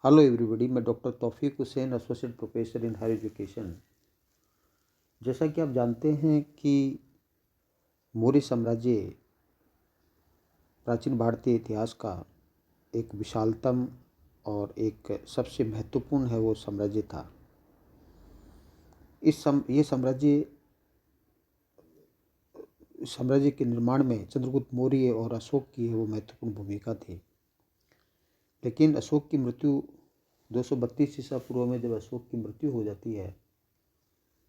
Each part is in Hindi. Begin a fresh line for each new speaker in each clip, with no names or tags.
हेलो एवरीबॉडी, मैं doctor Taufiq Hussain, associate professor in higher education. जैसा कि आप जानते हैं कि मौर्य साम्राज्य प्राचीन भारतीय इतिहास का एक विशालतम और एक सबसे महत्वपूर्ण है वो साम्राज्य था। ये साम्राज्य के निर्माण में चंद्रगुप्त मौर्य और अशोक की है वो महत्वपूर्ण भूमिका थी। लेकिन अशोक की मृत्यु 232 ईसा पूर्व में जब अशोक की मृत्यु हो जाती है,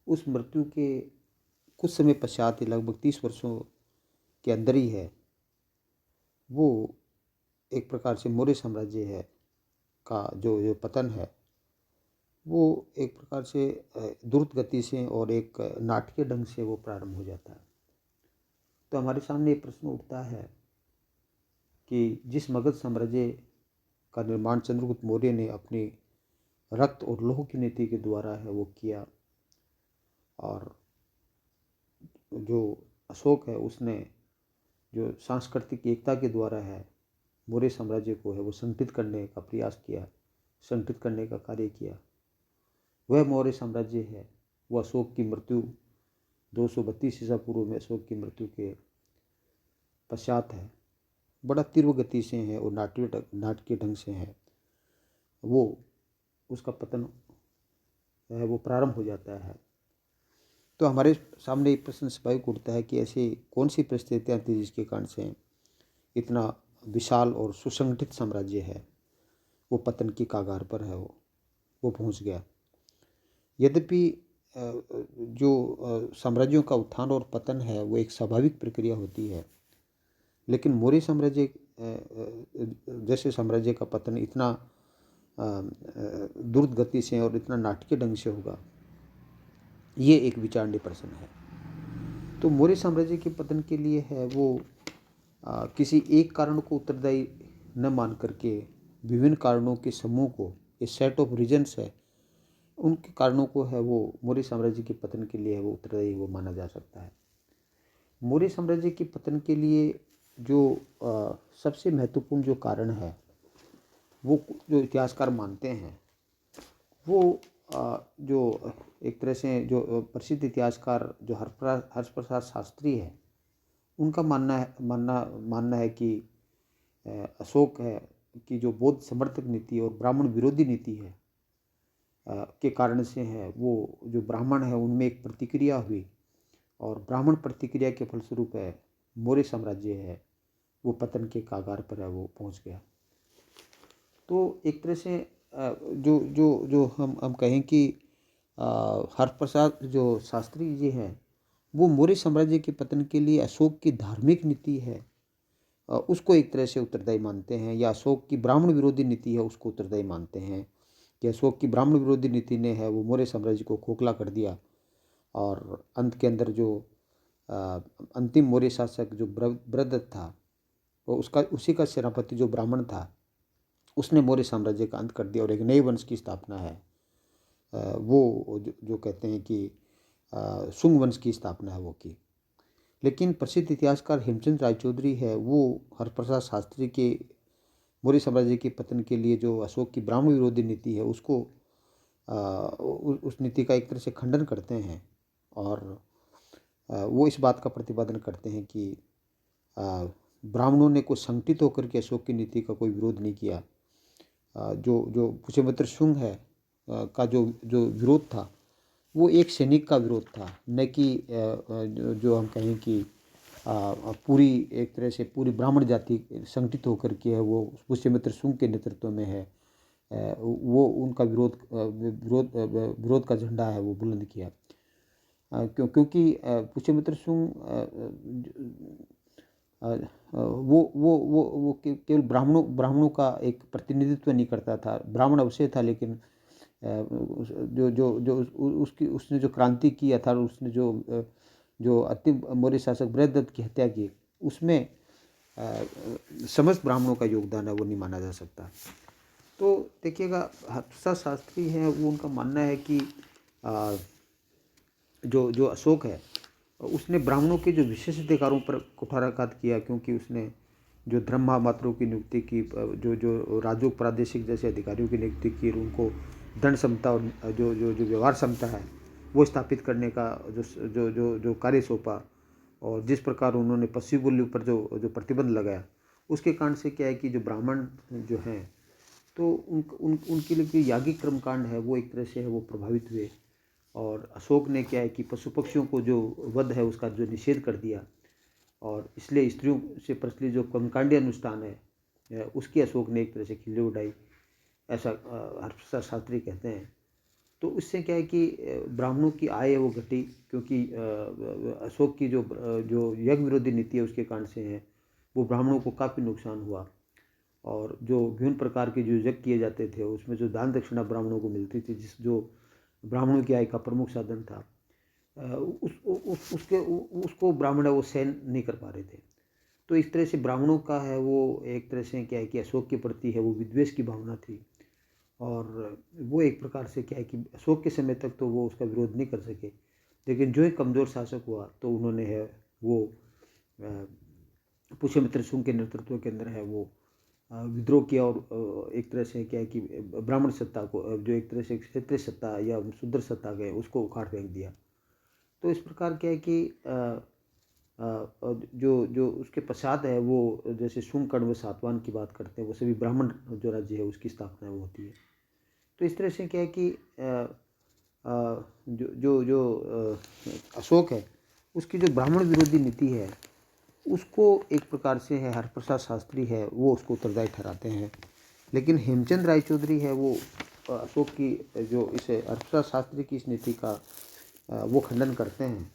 उस मृत्यु के कुछ समय पश्चात ही लगभग 30 वर्षों के अंदर ही है वो एक प्रकार से मौर्य साम्राज्य है का जो पतन है वो एक प्रकार से द्रुत गति से और एक नाटकीय ढंग से वो प्रारंभ हो जाता है। तो हमारे सामने ये प्रश्न उठता है कि जिस मगध साम्राज्य का निर्माण चंद्रगुप्त मौर्य ने अपनी रक्त और लौह की नीति के द्वारा है वो किया, और जो अशोक है उसने जो सांस्कृतिक एकता के द्वारा है मौर्य साम्राज्य को है वो संगठित करने का प्रयास किया, संगठित करने का कार्य किया, वह मौर्य साम्राज्य है वो अशोक की मृत्यु 232 ईसा पूर्व में अशोक की मृत्यु के पश्चात है बड़ा तीव्र गति से है और नाटकीय ढंग से है वो उसका पतन है वो प्रारंभ हो जाता है। तो हमारे सामने एक प्रश्न स्वाभाविक उठता है कि ऐसी कौन सी परिस्थितियाँ थी जिसके कारण से इतना विशाल और सुसंगठित साम्राज्य है वो पतन की कगार पर है वो पहुंच गया। यद्यपि जो साम्राज्यों का उत्थान और पतन है वो एक स्वाभाविक प्रक्रिया होती है, लेकिन मौर्य साम्राज्य जैसे साम्राज्य का पतन इतना द्रुत गति से और इतना नाटकीय ढंग से होगा, ये एक विचारणीय प्रश्न है। तो मौर्य साम्राज्य के पतन के लिए है वो किसी एक कारण को उत्तरदायी न मान करके विभिन्न कारणों के समूह को, ये सेट ऑफ रीजन्स है, उनके कारणों को है वो मौर्य साम्राज्य के पतन के लिए है वो उत्तरदायी वो माना जा सकता है। मौर्य साम्राज्य के पतन के लिए जो सबसे महत्वपूर्ण जो कारण है वो जो इतिहासकार मानते हैं वो जो एक तरह से जो प्रसिद्ध इतिहासकार जो हर्ष प्रसाद शास्त्री है उनका मानना है कि अशोक है कि जो बौद्ध समर्थक नीति और ब्राह्मण विरोधी नीति है के कारण से है वो जो ब्राह्मण है उनमें एक प्रतिक्रिया हुई, और ब्राह्मण प्रतिक्रिया के फलस्वरूप है मौर्य साम्राज्य है वो पतन के कगार पर है वो पहुंच गया। तो एक तरह से जो जो जो हम कहें कि हरप्रसाद जो शास्त्री जी हैं वो मौर्य साम्राज्य के पतन के लिए अशोक की धार्मिक नीति है उसको एक तरह से उत्तरदायी मानते हैं, या अशोक की ब्राह्मण विरोधी नीति है उसको उत्तरदायी मानते हैं कि अशोक की ब्राह्मण विरोधी नीति ने है वो मौर्य साम्राज्य को खोखला कर दिया, और अंत के अंदर जो अंतिम मौर्य शासक जो बृहदत्त था वो उसी का सेनापति जो ब्राह्मण था उसने मौर्य साम्राज्य का अंत कर दिया और एक नए वंश की स्थापना है वो जो कहते हैं कि शुंग वंश की स्थापना है वो की। लेकिन प्रसिद्ध इतिहासकार हेमचंद रायचौधरी है वो हरप्रसाद शास्त्री के मौर्य साम्राज्य के पतन के लिए जो अशोक की ब्राह्मण विरोधी नीति है उसको उस नीति का एक तरह से खंडन करते हैं, और वो इस बात का प्रतिपादन करते हैं कि ब्राह्मणों ने कोई संगठित होकर के अशोक की नीति का कोई विरोध नहीं किया। जो पुष्यमित्र शुंग है का जो विरोध था वो एक सैनिक का विरोध था, न कि जो हम कहें कि पूरी एक तरह से पूरी ब्राह्मण जाति संगठित होकर के है वो पुष्यमित्र शुंग के नेतृत्व में है वो उनका विरोध का झंडा है वो बुलंद किया। क्योंकि पुष्यमित्र शुंग वो केवल ब्राह्मणों का एक प्रतिनिधित्व नहीं करता था, ब्राह्मण अवश्य था, लेकिन जो उसने जो क्रांति की अर्थात उसने जो अंतिम मौर्य शासक बृहदत्त की हत्या की उसमें समस्त ब्राह्मणों का योगदान है वो नहीं माना जा सकता। तो देखिएगा हर्षप्रसाद शास्त्री हैं वो उनका मानना है कि जो अशोक है उसने ब्राह्मणों के जो विशेष अधिकारों पर कुठाराघात किया, क्योंकि उसने जो धर्म महामात्रों की नियुक्ति की, जो जो राजोग प्रादेशिक जैसे अधिकारियों की नियुक्ति की, और उनको दंड समता और जो जो जो व्यवहार क्षमता है वो स्थापित करने का जो जो जो जो कार्य सौंपा, और जिस प्रकार उन्होंने पशु बोली पर जो जो प्रतिबंध लगाया, उसके कारण से क्या है कि जो ब्राह्मण जो हैं तो उनके लिए जो याज्ञिक कर्मकांड है वो एक तरह से है वो प्रभावित हुए। और अशोक ने क्या है कि पशु पक्षियों को जो वध है उसका जो निषेध कर दिया, और इसलिए स्त्रियों से प्रचलित जो कर्मकांडीय अनुष्ठान है उसकी अशोक ने एक तरह से खिल्ली उड़ाई, ऐसा हर्षप्रसाद शास्त्री कहते हैं। तो इससे क्या है कि ब्राह्मणों की आय है वो घटी, क्योंकि अशोक की जो यज्ञ विरोधी नीति है उसके कारण से है वो ब्राह्मणों को काफ़ी नुकसान हुआ। और जो विभिन्न प्रकार के जो यज्ञ किए जाते थे उसमें जो दान दक्षिणा ब्राह्मणों को मिलती थी, जो ब्राह्मणों की आय का प्रमुख साधन था, उसको ब्राह्मण है वो सहन नहीं कर पा रहे थे। तो इस तरह से ब्राह्मणों का है वो एक तरह से क्या है कि अशोक के प्रति है वो विद्वेष की भावना थी। और वो एक प्रकार से क्या है कि अशोक के समय तक तो वो उसका विरोध नहीं कर सके, लेकिन जो एक कमज़ोर शासक हुआ तो उन्होंने है वो पुष्यमित्र शुंग के नेतृत्व के अंदर है वो विद्रोह किया, और एक तरह से क्या है कि ब्राह्मण सत्ता को, जो एक तरह से क्षत्रिय सत्ता या शूद्र सत्ता गए, उसको उखाड़ फेंक दिया। तो इस प्रकार क्या है कि जो जो उसके पश्चात है वो जैसे शुंग कर्ण व सातवाहन की बात करते हैं, वो सभी ब्राह्मण जो राज्य है उसकी स्थापना वो होती है। तो इस तरह से क्या है कि जो जो जो अशोक है उसकी जो ब्राह्मण विरोधी नीति है उसको एक प्रकार से है हरप्रसाद शास्त्री है वो उसको उत्तरदायी ठहराते हैं। लेकिन हेमचंद रायचौधरी है वो अशोक की जो इस हरप्रसाद शास्त्री की इस नीति का वो खंडन करते हैं,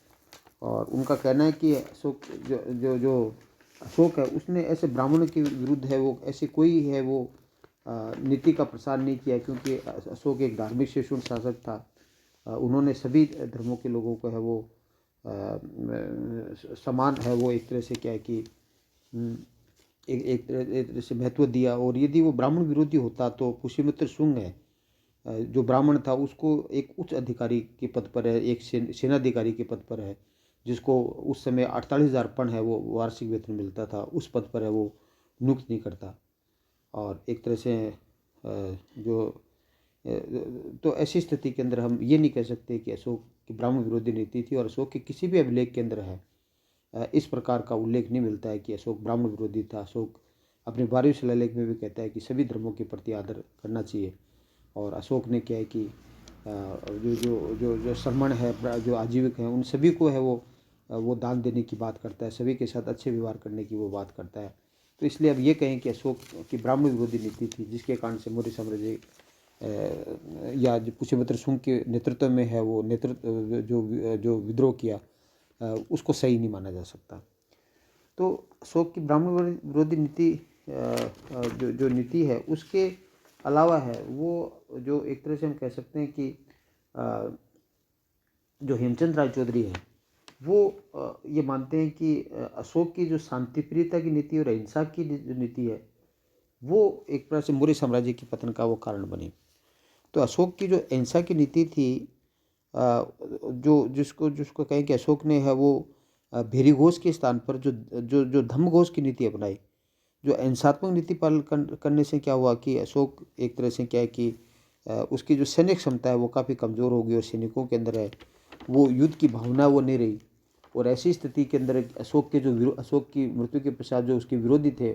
और उनका कहना है कि अशोक जो जो जो अशोक है उसने ऐसे ब्राह्मणों के विरुद्ध है वो ऐसे कोई है वो नीति का प्रसार नहीं किया, क्योंकि अशोक एक धार्मिक शिशुण शासक था। उन्होंने सभी धर्मों के लोगों को है वो समान है वो एक तरह से क्या है कि एक तरह से महत्व दिया। और यदि वो ब्राह्मण विरोधी होता तो पुष्यमित्र शुंग है जो ब्राह्मण था उसको एक उच्च अधिकारी के पद पर है, एक सेनाधिकारी के पद पर है, जिसको उस समय 48,000 पन है वो वार्षिक वेतन मिलता था, उस पद पर है वो नियुक्त नहीं करता। और एक तरह से जो तो ऐसी स्थिति के अंदर हम ये नहीं कह सकते कि अशोक की ब्राह्मण विरोधी नीति थी, और अशोक के किसी भी अभिलेख के अंदर है इस प्रकार का उल्लेख नहीं मिलता है कि अशोक ब्राह्मण विरोधी था। अशोक अपने 12वें शिलालेख में भी कहता है कि सभी धर्मों के प्रति आदर करना चाहिए। और अशोक ने क्या है कि जो जो जो जो श्रमण है, जो आजीविक हैं, उन सभी को है वो दान देने की बात करता है, सभी के साथ अच्छे व्यवहार करने की वो बात करता है। तो इसलिए अब ये कहें कि अशोक की ब्राह्मण विरोधी नीति थी, जिसके कारण से मौर्य साम्राज्य या जो पुष्यमित्र शुंग के नेतृत्व में है वो नेतृत्व जो जो विद्रोह किया उसको सही नहीं माना जा सकता। तो अशोक की ब्राह्मण विरोधी नीति जो जो नीति है उसके अलावा है वो जो एक तरह से हम कह सकते हैं कि जो हेमचंद रायचौधरी है वो ये मानते हैं कि अशोक की जो शांति प्रियता की नीति और अहिंसा की जो नीति है वो एक प्रकार से मौर्य साम्राज्य के पतन का वो कारण बनी। तो अशोक की जो अहिंसा की नीति थी जो जिसको जिसको कहें कि अशोक ने है वो भेरी घोष के स्थान पर जो जो जो धम्म घोष की नीति अपनाई। जो अहिंसात्मक नीति पालन करने से क्या हुआ कि अशोक एक तरह से क्या है कि उसकी जो सैन्य क्षमता है वो काफ़ी कमज़ोर हो गई, और सैनिकों के अंदर है वो युद्ध की भावना वो नहीं रही। और ऐसी स्थिति के अंदर अशोक के जो अशोक की मृत्यु के पश्चात जो उसके विरोधी थे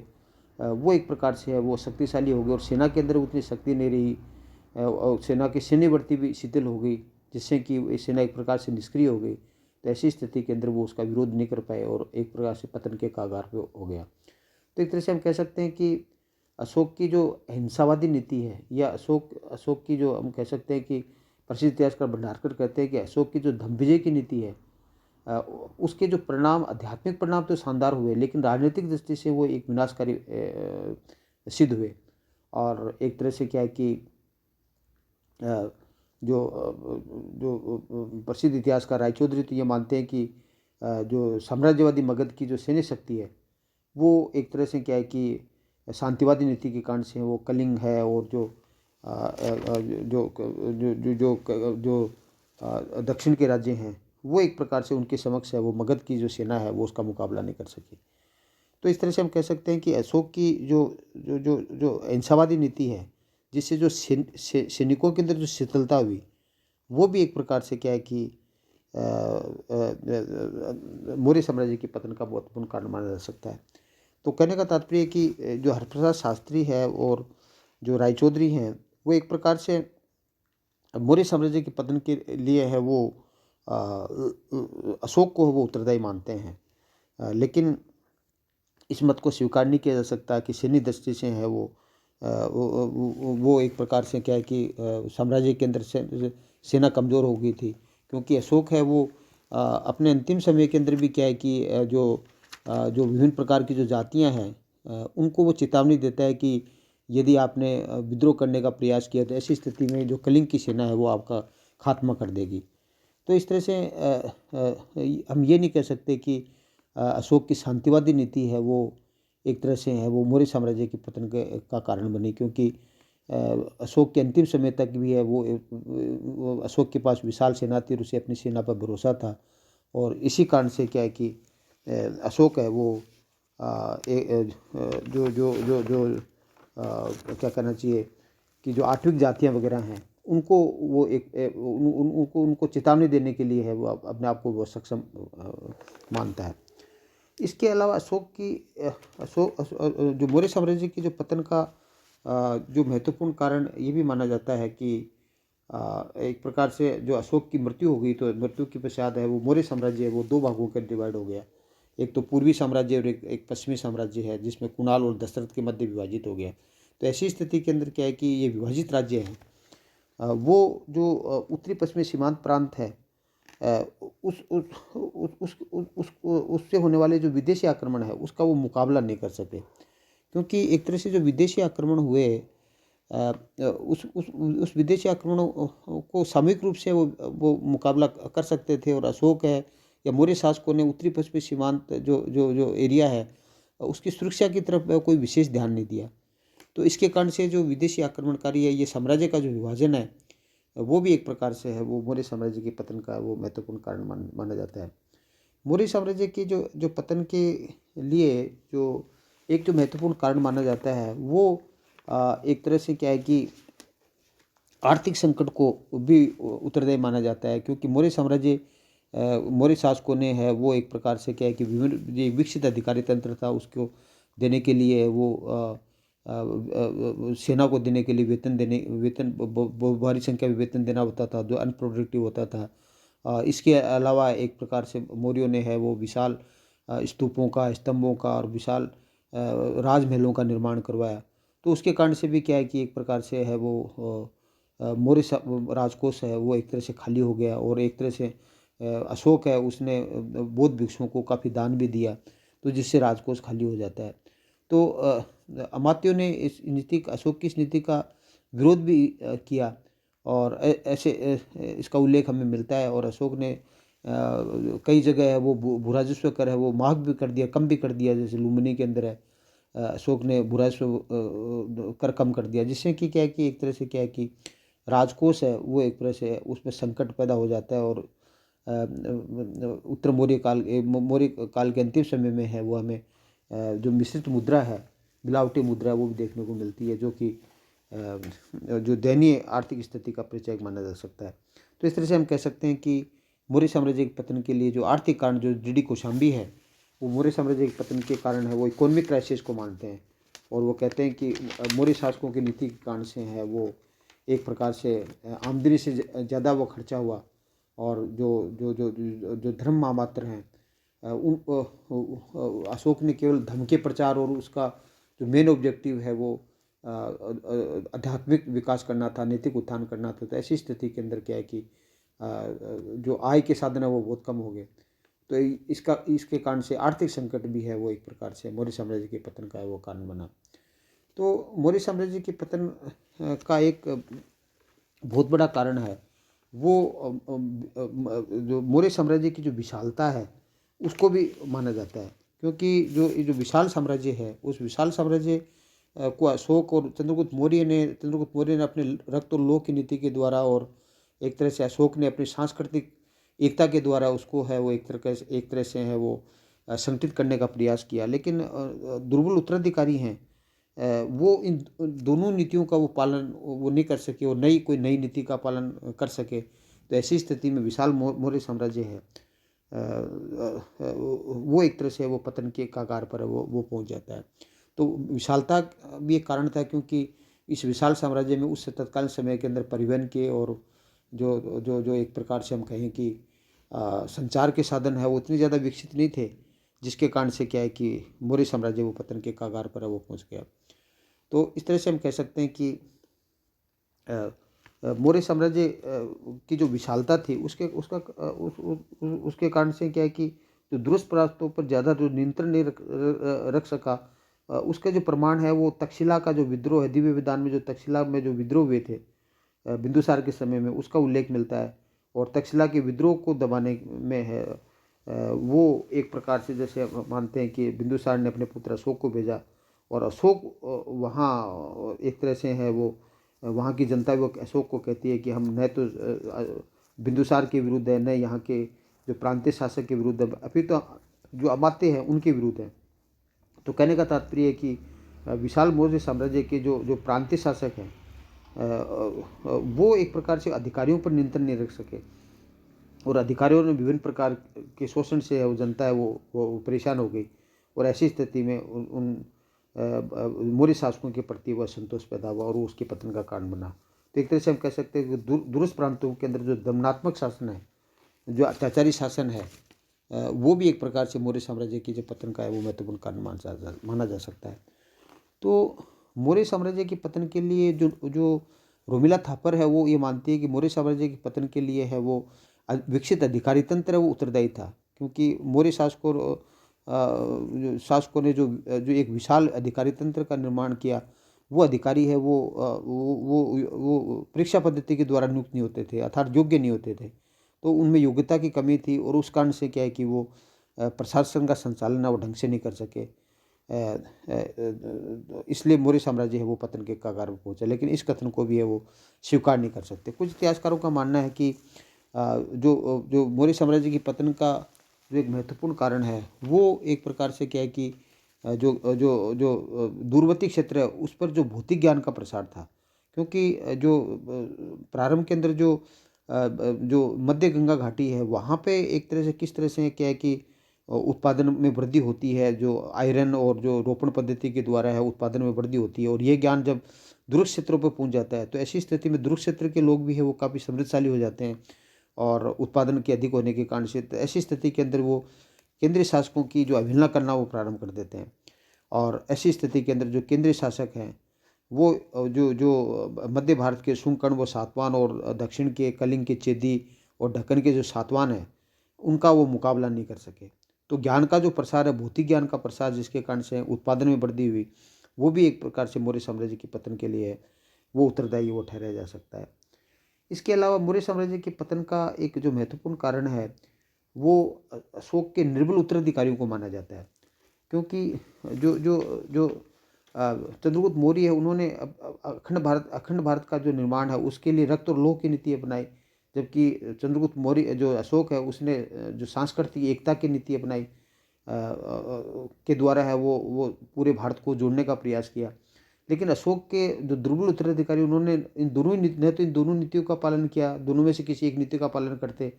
वो एक प्रकार से है वो शक्तिशाली हो गए, और सेना के अंदर उतनी शक्ति नहीं रही, और सेना की सैन्य भर्ती भी शिथिल हो गई, जिससे कि सेना एक प्रकार से निष्क्रिय हो गई। तो ऐसी स्थिति के अंदर वो उसका विरोध नहीं कर पाए और एक प्रकार से पतन के कगार पे हो गया। तो एक तरह से हम कह सकते हैं कि अशोक की जो अहिंसावादी नीति है, या अशोक की जो हम कह सकते हैं कि प्रसिद्ध इतिहासकार भंडारकर कहते हैं कि अशोक की जो धम्मविजय की नीति है उसके जो परिणाम आध्यात्मिक परिणाम तो शानदार हुए, लेकिन राजनीतिक दृष्टि से वो एक विनाशकारी सिद्ध हुए। और एक तरह से क्या है कि जो प्रसिद्ध इतिहासकार रायचौधरी तो ये मानते हैं कि जो साम्राज्यवादी मगध की जो सैन्य शक्ति है वो एक तरह से क्या है कि शांतिवादी नीति के कारण से वो कलिंग है, और जो जो जो जो जो जो दक्षिण के राज्य हैं वो एक प्रकार से उनके समक्ष है वो मगध की जो सेना है वो उसका मुकाबला नहीं कर सकी। तो इस तरह से हम कह सकते हैं कि अशोक की जो जो जो जो अहिंसावादी नीति है, जिससे जो सैनिकों के अंदर जो शीतलता हुई, वो भी एक प्रकार से क्या है कि मौर्य साम्राज्य के पतन का महत्वपूर्ण कारण माना जा सकता है। तो कहने का तात्पर्य है कि जो हरप्रसाद शास्त्री है और जो रायचौधरी हैं, वो एक प्रकार से मौर्य साम्राज्य के पतन के लिए है वो अशोक को वो उत्तरदायी मानते हैं। लेकिन इस मत को स्वीकार नहीं किया जा सकता कि सैन्य दृष्टि से है वो एक प्रकार से क्या है कि साम्राज्य के अंदर से सेना कमज़ोर हो गई थी, क्योंकि अशोक है वो अपने अंतिम समय के अंदर भी क्या है कि जो विभिन्न प्रकार की जो जातियां हैं, उनको वो चेतावनी देता है कि यदि आपने विद्रोह करने का प्रयास किया तो ऐसी स्थिति में जो कलिंग की सेना है वो आपका खात्मा कर देगी। तो इस तरह से हम ये नहीं कह सकते कि अशोक की शांतिवादी नीति है वो एक तरह से है वो मौर्य साम्राज्य के पतन का कारण बनी, क्योंकि अशोक के अंतिम समय तक भी है वो अशोक के पास विशाल सेना थी और उसे अपनी सेना पर भरोसा था। और इसी कारण से क्या है कि अशोक है वो जो जो जो जो क्या कहना चाहिए कि जो आठविक जातियाँ वगैरह हैं, उनको वो उनको चेतावनी देने के लिए है वो अपने आप को वो सक्षम मानता है। इसके अलावा जो मौर्य साम्राज्य की जो पतन का जो महत्वपूर्ण कारण ये भी माना जाता है कि एक प्रकार से जो अशोक की मृत्यु हो गई, तो मृत्यु के पश्चात है वो मौर्य साम्राज्य है वो दो भागों के डिवाइड हो गया। एक तो पूर्वी साम्राज्य और एक पश्चिमी साम्राज्य है, जिसमें कुणाल और दशरथ के मध्य विभाजित हो गया। तो ऐसी स्थिति के अंदर क्या है कि ये विभाजित राज्य हैं, वो जो उत्तरी पश्चिमी सीमांत प्रांत है, उससे होने वाले जो विदेशी आक्रमण है उसका वो मुकाबला नहीं कर सके, क्योंकि एक तरह से जो विदेशी आक्रमण हुए, उस विदेशी आक्रमणों को सामूहिक रूप से वो मुकाबला कर सकते थे। और अशोक है या मौर्य शासकों ने उत्तरी पश्चिमी सीमांत जो जो जो एरिया है उसकी सुरक्षा की तरफ कोई विशेष ध्यान नहीं दिया। तो इसके कारण से जो विदेशी आक्रमणकारी है, ये साम्राज्य का जो विभाजन है वो भी एक प्रकार से है वो मौर्य साम्राज्य के पतन का वो महत्वपूर्ण कारण माना जाता है। मौर्य साम्राज्य के जो जो पतन के लिए जो एक जो महत्वपूर्ण कारण माना जाता है वो एक तरह से क्या है कि आर्थिक संकट को भी उत्तरदायी माना जाता है, क्योंकि मौर्य शासकों ने है वो एक प्रकार से क्या है कि विभिन्न जो विकसित अधिकारी तंत्र था उसको देने के लिए वो सेना को देने के लिए वेतन भारी संख्या में वेतन देना होता था जो अनप्रोडक्टिव होता था। इसके अलावा एक प्रकार से मौर्यों ने है वो विशाल स्तूपों का, स्तंभों का और विशाल राजमहलों का निर्माण करवाया। तो उसके कारण से भी क्या है कि एक प्रकार से है वो मौर्य राजकोष है वो एक तरह से खाली हो गया। और एक तरह से अशोक है उसने बौद्ध भिक्षुओं को काफ़ी दान भी दिया, तो जिससे राजकोष खाली हो जाता है। तो अमात्यों ने इस नीति अशोक की इस नीति का विरोध भी किया और ऐसे इसका उल्लेख हमें मिलता है। और अशोक ने कई जगह है वो भूराजस्व कर है वो माफ भी कर दिया, कम भी कर दिया। जैसे लुम्बिनी के अंदर है अशोक ने भूराजस्व कर कम कर दिया, जिससे कि क्या है कि एक तरह से क्या है कि राजकोष है वो एक तरह से उसमें संकट पैदा हो जाता है। और उत्तर मौर्य काल के अंतिम समय में है वो हमें जो मिश्रित मुद्रा है, मिलावटी मुद्रा, वो भी देखने को मिलती है, जो कि जो दयनीय आर्थिक स्थिति का परिचय माना जा सकता है। तो इस तरह से हम कह सकते हैं कि मौर्य साम्राज्य के पतन के लिए जो आर्थिक कारण जो जीडी कोशाम्बी है वो मौर्य साम्राज्य के पतन के कारण है वो इकोनॉमिक क्राइसिस को मानते हैं। और वो कहते हैं कि मौर्य शासकों की नीति के कारण से है वो एक प्रकार से आमदनी से ज़्यादा वो खर्चा हुआ। और जो जो जो जो धर्म महामात्र हैं उन अशोक ने केवल धर्म के प्रचार और उसका जो मेन ऑब्जेक्टिव है वो आध्यात्मिक विकास करना था, नैतिक उत्थान करना था। तो ऐसी स्थिति के अंदर क्या है कि जो आय के साधन है वो बहुत कम हो गए। तो इसके कारण से आर्थिक संकट भी है वो एक प्रकार से मौर्य साम्राज्य के पतन का वो कारण बना। तो मौर्य साम्राज्य के पतन का एक बहुत बड़ा कारण है वो जो मौर्य साम्राज्य की जो विशालता है उसको भी माना जाता है, क्योंकि जो विशाल साम्राज्य है उस विशाल साम्राज्य को अशोक और चंद्रगुप्त मौर्य ने अपने रक्त और लौह की नीति के द्वारा और एक तरह से अशोक ने अपनी सांस्कृतिक एकता के द्वारा उसको है वो एक तरह से है वो संगठित करने का प्रयास किया, लेकिन दुर्बल उत्तराधिकारी हैं, वो इन दोनों नीतियों का वो पालन वो नहीं कर सके और नई नीति का पालन कर सके। तो ऐसी स्थिति में विशाल मौर्य साम्राज्य है, वो एक तरह से वो पतन के कगार पर वो पहुंच जाता है। तो विशालता भी एक कारण था, क्योंकि इस विशाल साम्राज्य में उस तत्कालीन समय के अंदर परिवहन के और जो जो जो एक प्रकार से हम कहें कि संचार के साधन है वो इतने ज़्यादा विकसित नहीं थे, जिसके कारण से क्या है कि मौर्य साम्राज्य वो पतन के कगार पर वो पहुंच गया। तो इस तरह से हम कह सकते हैं कि मौर्य साम्राज्य की जो विशालता थी उसके कारण से क्या है कि जो दूरस्थ प्रांतों पर ज़्यादा जो नियंत्रण नहीं रख सका, उसका जो प्रमाण है वो तक्षशिला का जो विद्रोह है, दिव्य विदान में जो तक्षशिला में जो विद्रोह हुए थे बिंदुसार के समय में, उसका उल्लेख मिलता है। और तक्षशिला के विद्रोह को दबाने में है वो एक प्रकार से जैसे हम मानते हैं कि बिंदुसार ने अपने पुत्र अशोक को भेजा, और अशोक वहाँ एक तरह से है वो वहाँ की जनता वो अशोक को कहती है कि हम न तो बिंदुसार के विरुद्ध है, न यहाँ के जो प्रांतीय शासक के विरुद्ध है, अभी तो जो अमात्य हैं उनके विरुद्ध है। तो कहने का तात्पर्य है कि विशाल मौर्य साम्राज्य के जो प्रांतीय शासक हैं वो एक प्रकार से अधिकारियों पर नियंत्रण नहीं रख सके, और अधिकारियों ने विभिन्न प्रकार के शोषण से वो जनता है वो परेशान हो गई, और ऐसी स्थिति में उन मौर्य शासकों के प्रति वह संतोष पैदा हुआ और वो उसके पतन का कारण बना। तो एक तरह से हम कह सकते हैं कि दूरस्थ प्रांतों के अंदर जो दमनात्मक शासन है, जो अत्याचारी शासन है, वो भी एक प्रकार से मौर्य साम्राज्य के जो पतन का है वो महत्वपूर्ण कारण माना जा सकता है। तो मौर्य साम्राज्य के पतन के लिए जो रोमिला थापर है वो ये मानती है कि मौर्य साम्राज्य के पतन के लिए है वो विकसित अधिकारी तंत्र है वो उत्तरदायी था, क्योंकि मौर्य शासकों ने जो एक विशाल अधिकारी तंत्र का निर्माण किया, वो अधिकारी है वो परीक्षा पद्धति के द्वारा नियुक्त नहीं होते थे, अर्थात योग्य नहीं होते थे। तो उनमें योग्यता की कमी थी, और उस कारण से क्या है कि वो प्रशासन का संचालन वो ढंग से नहीं कर सके, इसलिए मौर्य साम्राज्य है वो पतन के कगार पर पहुंचा। लेकिन इस कथन को भी है वो स्वीकार नहीं कर सकते। कुछ इतिहासकारों का मानना है कि जो मौर्य साम्राज्य की पतन का जो एक महत्वपूर्ण कारण है वो एक प्रकार से क्या है कि जो जो जो दूरवर्ती क्षेत्र है उस पर जो भौतिक ज्ञान का प्रसार था, क्योंकि जो प्रारंभ के अंदर जो मध्य गंगा घाटी है वहाँ पे एक तरह से किस तरह से क्या है कि उत्पादन में वृद्धि होती है, जो आयरन और जो रोपण पद्धति के द्वारा है उत्पादन में वृद्धि होती है, और ये ज्ञान जब दूरस्थ क्षेत्रों पर पहुंच जाता है तो ऐसी स्थिति में दूरस्थ क्षेत्र के लोग भी है वो काफ़ी समृद्धशाली हो जाते हैं, और उत्पादन के अधिक होने के कारण से तो ऐसी स्थिति के अंदर वो केंद्रीय शासकों की जो अवहेलना करना वो प्रारंभ कर देते हैं। और ऐसी स्थिति के अंदर जो केंद्रीय शासक हैं वो जो जो मध्य भारत के शुंगकर्ण व सातवाहन और दक्षिण के कलिंग के चेदी और ढक्कन के जो सातवाहन हैं उनका वो मुकाबला नहीं कर सके। तो ज्ञान का जो प्रसार है, भौतिक ज्ञान का प्रसार जिसके कारण से उत्पादन में वृद्धि हुई, वो भी एक प्रकार से मौर्य साम्राज्य के पतन के लिए वो उत्तरदायी वो ठहराया जा सकता है। इसके अलावा मौर्य साम्राज्य के पतन का एक जो महत्वपूर्ण कारण है वो अशोक के निर्बल उत्तराधिकारियों को माना जाता है, क्योंकि जो जो जो चंद्रगुप्त मौर्य है उन्होंने अखंड भारत का जो निर्माण है उसके लिए रक्त और लौह की नीति अपनाई, जबकि चंद्रगुप्त मौर्य जो अशोक है उसने जो सांस्कृतिक एकता की नीति अपनाई के द्वारा है वो पूरे भारत को जोड़ने का प्रयास किया। लेकिन अशोक के जो दुर्बल उत्तराधिकारी उन्होंने इन दोनों नीतियों का पालन किया, दोनों में से किसी एक नीति का पालन करते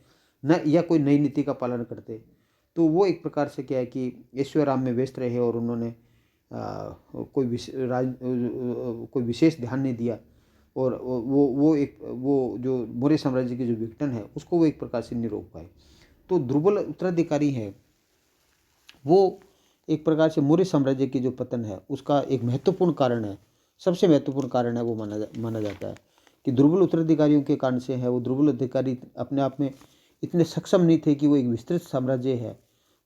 न, या कोई नई नीति का पालन करते, तो वो एक प्रकार से क्या है कि ऐश्वर्य में व्यस्त रहे और उन्होंने कोई विशेष ध्यान नहीं दिया, और वो जो मौर्य साम्राज्य की जो विघटन है उसको वो एक प्रकार से नहीं रोक पाए। तो दुर्बल उत्तराधिकारी हैं वो एक प्रकार से मौर्य साम्राज्य की जो पतन है उसका एक महत्वपूर्ण कारण है, सबसे महत्वपूर्ण कारण है वो माना जाता है कि दुर्बल उत्तराधिकारियों के कारण से है वो दुर्बल अधिकारी अपने आप में इतने सक्षम नहीं थे कि वो एक विस्तृत साम्राज्य है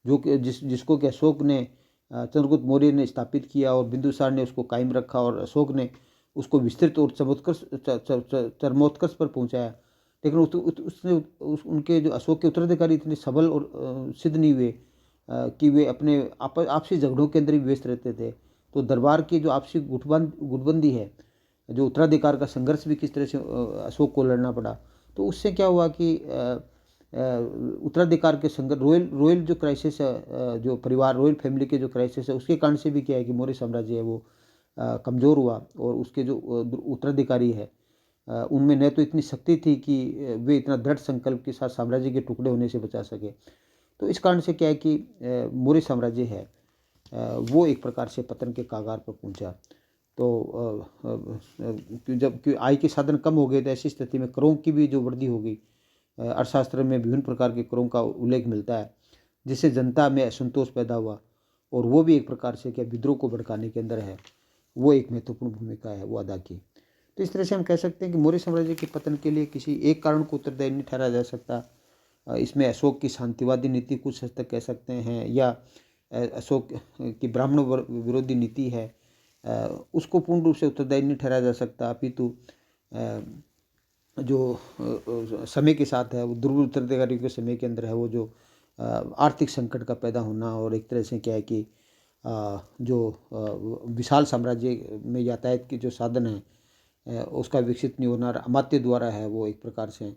जो कि जिसको कि अशोक ने चंद्रगुप्त मौर्य ने स्थापित किया और बिंदुसार ने उसको कायम रखा और अशोक ने उसको विस्तृत और चरमोत्कर्ष पर पहुंचाया। लेकिन उसने उनके जो अशोक के उत्तराधिकारी इतने सबल और सिद्ध नहीं हुए कि वे अपने आपसी झगड़ों के अंदर ही व्यस्त रहते थे। तो दरबार की जो आपसी गुटबंदी है, जो उत्तराधिकार का संघर्ष भी किस तरह से अशोक को लड़ना पड़ा, तो उससे क्या हुआ कि उत्तराधिकार के संघर्ष, रॉयल जो क्राइसिस है, जो परिवार रॉयल फैमिली के जो क्राइसिस है, उसके कारण से भी क्या है कि मौर्य साम्राज्य है वो कमज़ोर हुआ। और उसके जो उत्तराधिकारी है उनमें न तो इतनी शक्ति थी कि वे इतना दृढ़ संकल्प के साथ साम्राज्य के टुकड़े होने से बचा सके। तो इस कारण से क्या है कि मौर्य साम्राज्य है वो एक प्रकार से पतन के कगार पर पहुंचा। तो जब आय के साधन कम हो गए तो ऐसी स्थिति में करों की भी जो वृद्धि हो गई, अर्थशास्त्र में विभिन्न प्रकार के करों का उल्लेख मिलता है, जिससे जनता में असंतोष पैदा हुआ। और वो भी एक प्रकार से क्या विद्रोह को भड़काने के अंदर है वो एक महत्वपूर्ण भूमिका है वो अदा की। तो इस तरह से हम कह सकते हैं कि मौर्य साम्राज्य के पतन के लिए किसी एक कारण को उत्तरदायी नहीं ठहराया जा सकता। इसमें अशोक की शांतिवादी नीति कुछ हद तक कह सकते हैं, या अशोक की ब्राह्मण विरोधी नीति है उसको पूर्ण रूप से उत्तरदायी नहीं ठहराया जा सकता। अपितु जो समय के साथ है वो दुर्बल उत्तराधिकारियों के समय के अंदर है वो जो आर्थिक संकट का पैदा होना, और एक तरह से क्या है कि जो विशाल साम्राज्य में यातायात के जो साधन हैं उसका विकसित नहीं होना, अमात्य द्वारा है वो एक प्रकार से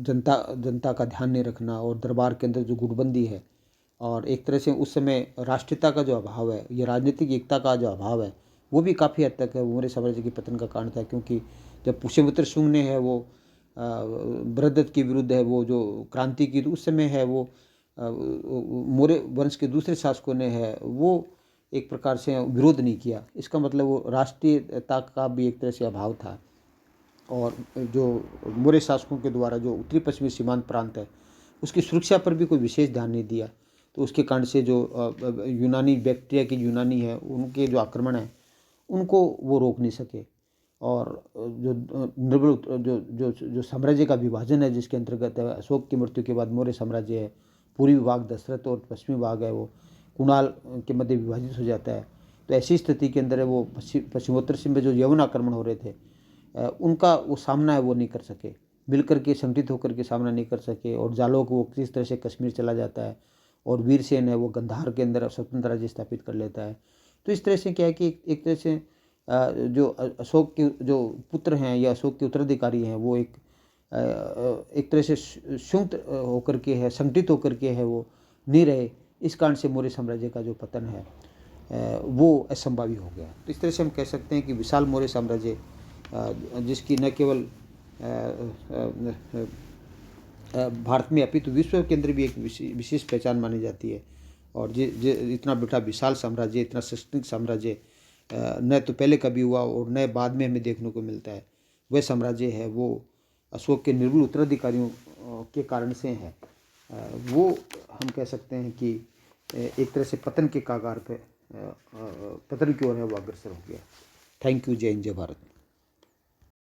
जनता का ध्यान नहीं रखना, और दरबार के अंदर जो गुटबंदी है, और एक तरह से उस समय राष्ट्रीयता का जो अभाव है, ये राजनीतिक एकता का जो अभाव है वो भी काफ़ी हद तक है मौर्य साम्राज्य के पतन का कारण था। क्योंकि जब पुष्यमित्र शुंग ने है वो बृहद्रथ के विरुद्ध है वो जो क्रांति की, तो उस समय है वो मौर्य वंश के दूसरे शासकों ने है वो एक प्रकार से विरोध नहीं किया। इसका मतलब वो राष्ट्रीयता का भी एक तरह से अभाव था। और जो मौर्य शासकों के द्वारा जो उत्तरी पश्चिमी सीमांत प्रांत है उसकी सुरक्षा पर भी कोई विशेष ध्यान नहीं दिया। तो उसके कारण से जो यूनानी बैक्टीरिया के यूनानी है उनके जो आक्रमण है उनको वो रोक नहीं सके। और जो निर्बल जो जो जो साम्राज्य का विभाजन है जिसके अंतर्गत है अशोक की मृत्यु के बाद मौर्य साम्राज्य है, पूर्वी भाग दशरथ और पश्चिमी भाग है वो कुणाल के मध्य विभाजित हो जाता है। तो ऐसी स्थिति के अंदर है वो पश्चिमोत्तर में जो यवन आक्रमण हो रहे थे उनका वो सामना है वो नहीं कर सके, मिलकर के संगठित होकर के सामना नहीं कर सके। और जालोक वो किस तरह से कश्मीर चला जाता है, और वीरसेन है वो गंधार के अंदर स्वतंत्र राज्य स्थापित कर लेता है। तो इस तरह से क्या है कि एक तरह से जो अशोक के जो पुत्र हैं या अशोक के उत्तराधिकारी हैं वो एक तरह से संयुक्त होकर के है, संगठित होकर के है वो नहीं रहे। इस कारण से मौर्य साम्राज्य का जो पतन है वो असंभावी हो गया। तो इस तरह से हम कह सकते हैं कि विशाल मौर्य साम्राज्य जिसकी न केवल भारत में अपितु विश्व के अंदर भी एक विशेष पहचान मानी जाती है। और इतना बड़ा विशाल साम्राज्य, इतना सशक्त साम्राज्य न तो पहले कभी हुआ और न बाद में हमें देखने को मिलता है। वह साम्राज्य है वो अशोक के निर्बल उत्तराधिकारियों के कारण से है वो हम कह सकते हैं कि एक तरह से पतन के कगार पे पतन की ओर है वो अग्रसर हो गया। Thank you. जय हिंद, जय भारत।